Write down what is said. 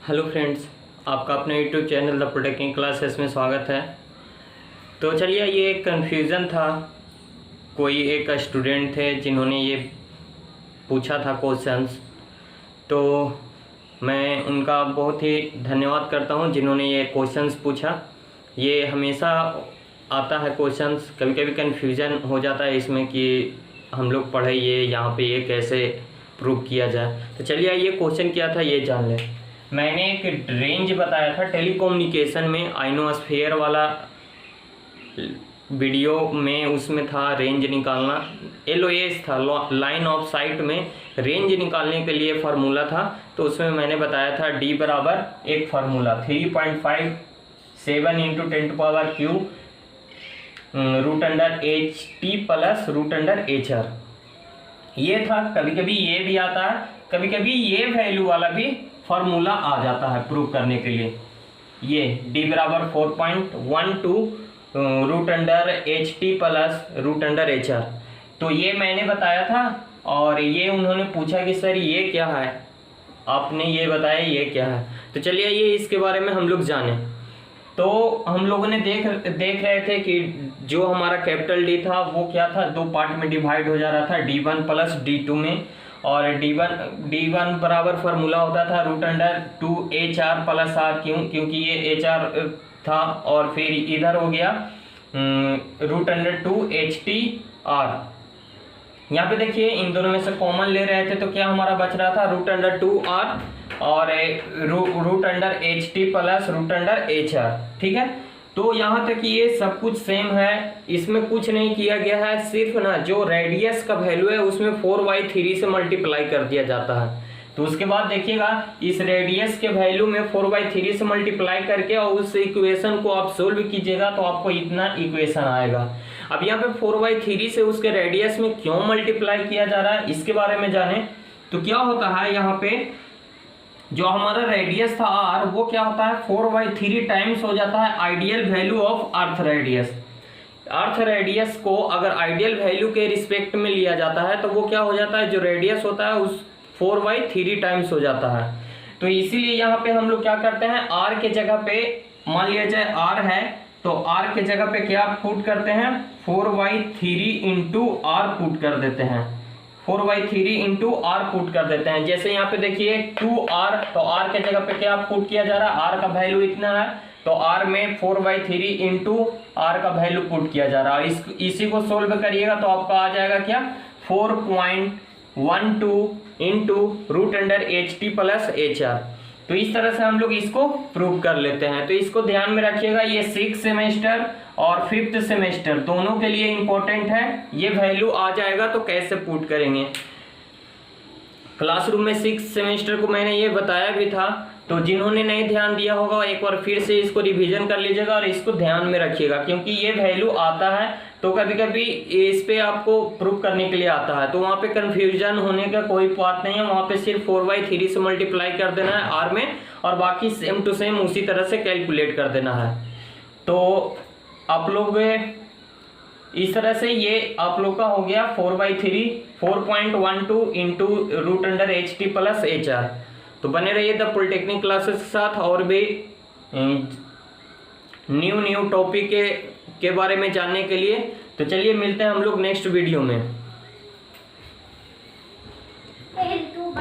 Hello friends, आपका अपने YouTube channel the polytechnic classes में स्वागत है। तो चलिए, ये एक कन्फ्यूज़न था। कोई एक स्टूडेंट थे जिन्होंने ये पूछा था क्वेश्चंस, तो मैं उनका बहुत ही धन्यवाद करता हूँ जिन्होंने ये क्वेश्चंस पूछा। ये हमेशा आता है क्वेश्चंस, कभी कभी कन्फ्यूज़न हो जाता है इसमें कि हम लोग पढ़े ये यहाँ पे ये कैसे प्रूव किया जाए। तो चलिए, ये क्वेश्चन क्या था ये जान लें। मैंने एक रेंज बताया था टेलीकम्युनिकेशन में, आइनोस्फीयर वाला वीडियो में, उसमें था रेंज निकालना। LOS था, लाइन ऑफ साइट में रेंज निकालने के लिए फार्मूला था। तो उसमें मैंने बताया था D बराबर एक फार्मूला 3.57 × 10⁻³ √HT प्लस √HR ये था। कभी कभी ये भी आता है, कभी कभी ये वैल्यू वाला भी फार्मूला आ जाता है प्रूव करने के लिए। ये D बराबर 4.12 √HT प्लस √HR, तो ये मैंने बताया था। और ये उन्होंने पूछा कि सर ये क्या है, आपने ये बताया ये क्या है। तो चलिए, ये इसके बारे में हम लोग जाने। तो हम लोगों ने देख रहे थे कि जो हमारा कैपिटल D था वो क्या था, दो पार्ट में डिवाइड हो जा रहा था, D1 प्लस D2 में। और D1 बराबर फार्मूला होता था √2HR प्लस R, क्योंकि ये HR था। और फिर इधर हो गया √2HTR। यहाँ पे देखिए, इन दोनों में से कॉमन ले रहे थे तो क्या हमारा बच रहा था √2R और √HT प्लस √HR। ठीक है, तो यहाँ तक ये सब कुछ सेम है, इसमें कुछ नहीं किया गया है। सिर्फ ना जो रेडियस का वैल्यू है उसमें 4/3 से मल्टीप्लाई कर दिया जाता है। तो उसके बाद देखिएगा, इस रेडियस के वैल्यू में 4/3 से मल्टीप्लाई करके और उस इक्वेशन को आप सोल्व कीजिएगा तो आपको इतना इक्वेशन आएगा। अब यहाँ पे 4/3 से उसके रेडियस में क्यों मल्टीप्लाई किया जा रहा है, इसके बारे में जाने। तो क्या होता है, यहाँ पे जो हमारा रेडियस था R, वो क्या होता है 4/3 टाइम्स हो जाता है ideal value of earth radius. Earth radius को अगर आइडियल वैल्यू के रिस्पेक्ट में लिया जाता है तो वो क्या हो जाता है, जो रेडियस होता है उस 4/3 टाइम्स हो जाता है। तो इसीलिए यहाँ पे हम लोग क्या करते हैं, R के जगह पे मान लिया जाए R है, तो R के जगह पे क्या पुट करते हैं, 4/3 × R पुट कर देते हैं। 4/3 × R पुट कर देते हैं। जैसे यहाँ पे देखिए 2R, तो R के जगह पे क्या पुट किया जा रहा है, R का वैल्यू इतना है, तो R में 4/3 × R का वैल्यू पुट किया जा रहा है। इसी को सोल्व करिएगा तो आपका आ जाएगा क्या, 4.12 × √HT प्लस HR। तो इस तरह से हम लोग इसको प्रूव कर लेते हैं। तो इसको ध्यान में रखिएगा, ये 6th सेमेस्टर और 5th सेमेस्टर दोनों के लिए इंपॉर्टेंट है। ये वैल्यू आ जाएगा तो कैसे पुट करेंगे। क्लासरूम में 6th सेमेस्टर को मैंने ये बताया भी था, तो जिन्होंने नहीं ध्यान दिया होगा एक बार फिर से इसको रिवीजन कर लीजिएगा और इसको ध्यान में रखिएगा, क्योंकि ये वैल्यू आता है तो कभी कभी इस पे आपको प्रूव करने के लिए आता है, तो वहाँ पे कंफ्यूजन होने का कोई बात नहीं है। वहाँ पे सिर्फ 4/3 से मल्टीप्लाई कर देना है R में, और बाकी सेम टू सेम उसी तरह से कैलकुलेट कर देना है। तो आप लोग इस तरह से ये आप लोग का हो गया 4/3 4.12 × √HT प्लस HR। तो बने रहिए द पॉलिटेक्निक क्लासेस के साथ, और भी न्यू टॉपिक के बारे में जानने के लिए। तो चलिए, मिलते हैं हम लोग नेक्स्ट वीडियो में।